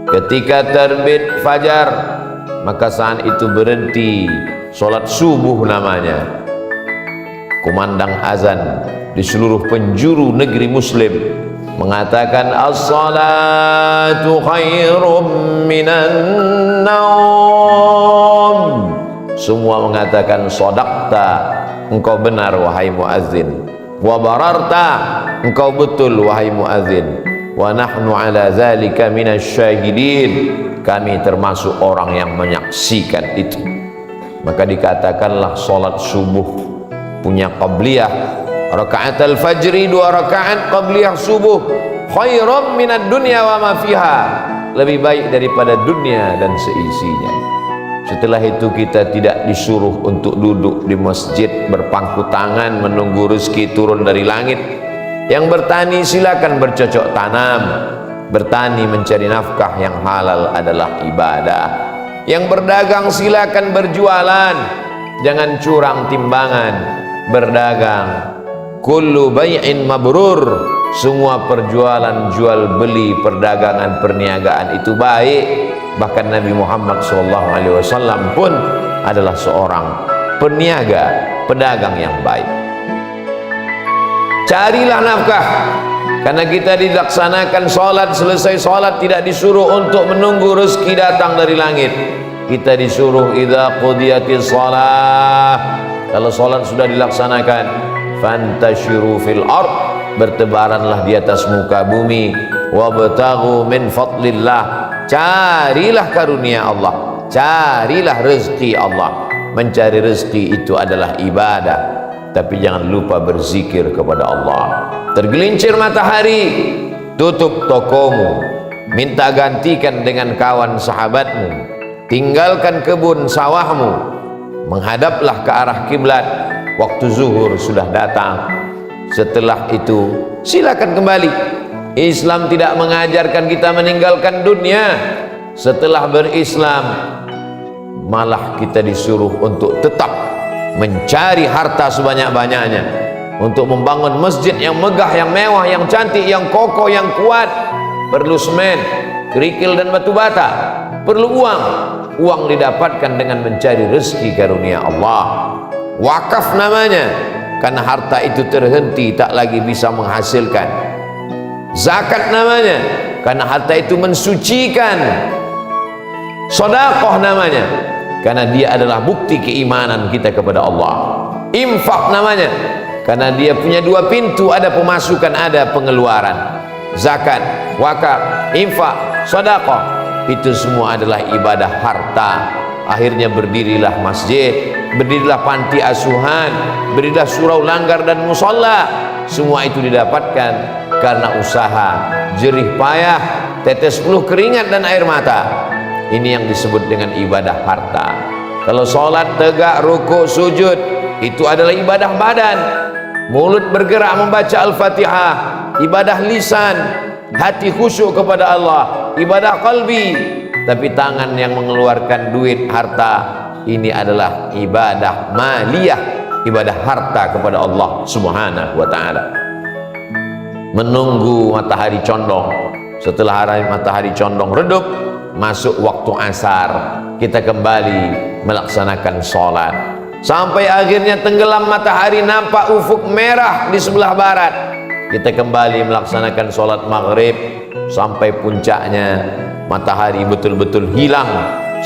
Ketika terbit fajar, maka saat itu berhenti sholat subuh namanya. Kumandang azan di seluruh penjuru negeri muslim mengatakan as-salatu khairum minan naum. Semua mengatakan sodakta, engkau benar wahai muazzin, wa bararta, engkau betul wahai muazzin, wa nahnu ala zalika minasyahidin, kami termasuk orang yang menyaksikan itu. Maka dikatakanlah salat subuh punya qabliyah, rakaat al-fajri 2 rakaat qabliyah subuh khairum minad dunya wa ma fiha, lebih baik daripada dunia dan seisinya. Setelah itu kita tidak disuruh untuk duduk di masjid berpangku tangan menunggu rezeki turun dari langit. Yang bertani silakan bercocok tanam, bertani mencari nafkah yang halal adalah ibadah. Yang berdagang silakan berjualan, jangan curang timbangan. Berdagang kullu bai'in mabrur, semua perjualan jual beli, perdagangan, perniagaan itu baik. Bahkan Nabi Muhammad SAW pun adalah seorang peniaga, pedagang yang baik. Carilah nafkah, karena kita dilaksanakan sholat, selesai sholat tidak disuruh untuk menunggu rezeki datang dari langit. Kita disuruh idza qudiyatis shalah, kalau sholat sudah dilaksanakan, fantashiru fil ard, bertebaranlah di atas muka bumi, wabtaghu min fadlillah, carilah karunia Allah, carilah rezeki Allah. Mencari rezeki itu adalah ibadah, tapi jangan lupa berzikir kepada Allah. Tergelincir matahari, tutup tokomu, minta gantikan dengan kawan sahabatmu, tinggalkan kebun sawahmu, menghadaplah ke arah kiblat. Waktu zuhur sudah datang. Setelah itu silakan kembali. Islam tidak mengajarkan kita meninggalkan dunia. Setelah berislam, malah kita disuruh untuk tetap mencari harta sebanyak-banyaknya, untuk membangun masjid yang megah, yang mewah, yang cantik, yang kokoh, yang kuat. Perlu semen, kerikil dan batu bata, perlu uang. Uang didapatkan dengan mencari rezeki karunia Allah. Wakaf namanya, karena harta itu terhenti, tak lagi bisa menghasilkan. Zakat namanya, karena harta itu mensucikan. Sedekah namanya, karena dia adalah bukti keimanan kita kepada Allah. Infak namanya, karena dia punya 2 pintu, ada pemasukan, ada pengeluaran. Zakat, wakaf, infak, sedekah, itu semua adalah ibadah harta. Akhirnya berdirilah masjid, berdirilah panti asuhan, berdirilah surau langgar dan musalla. Semua itu didapatkan karena usaha, jerih payah, tetes peluh keringat dan air mata. Ini yang disebut dengan ibadah harta. Kalau sholat tegak, rukuk, sujud, itu adalah ibadah badan. Mulut bergerak membaca Al-Fatihah, ibadah lisan. Hati khusyuk kepada Allah, ibadah qalbi. Tapi tangan yang mengeluarkan duit, harta, ini adalah ibadah maliyah, ibadah harta kepada Allah Subhanahu wa ta'ala. Menunggu matahari condong. Setelah matahari condong redup, masuk waktu asar, kita kembali melaksanakan sholat sampai akhirnya tenggelam matahari, nampak ufuk merah di sebelah barat. Kita kembali melaksanakan sholat maghrib sampai puncaknya matahari betul-betul hilang,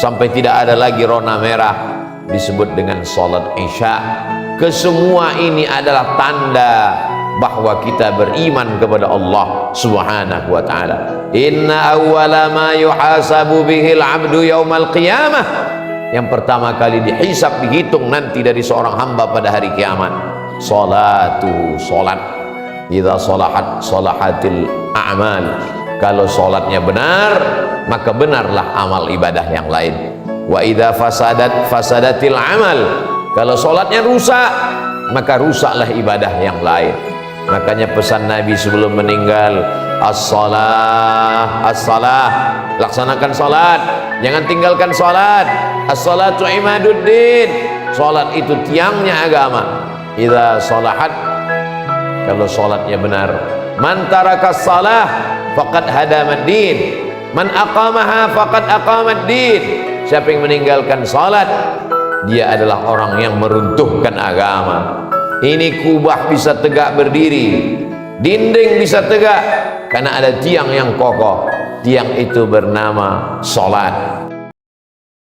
sampai tidak ada lagi rona merah, disebut dengan sholat isya. Kesemua ini adalah tanda bahwa kita beriman kepada Allah Subhanahu wa ta'ala. Inna awwala ma yuhasabu bihil abdu yaumal qiyamah, yang pertama kali dihisab, dihitung nanti dari seorang hamba pada hari kiamat, salatu, salat. Idza salahat salahatil a'mal, kalau salatnya benar, maka benarlah amal ibadah yang lain. Wa idza fasadat fasadatil amal, kalau salatnya rusak, maka rusaklah ibadah yang lain. Makanya pesan Nabi sebelum meninggal, as-salah, as-salah, laksanakan salat, jangan tinggalkan salat. As-salatu imaduddin, salat itu tiangnya agama. Idza salahat, kalau salatnya benar, man tarakas salah faqad hadamaddin, Man aqamaha faqad aqamad din. Siapa yang meninggalkan salat, dia adalah orang yang meruntuhkan agama. Ini kubah bisa tegak berdiri, dinding bisa tegak karena ada tiang yang kokoh. Tiang itu bernama salat.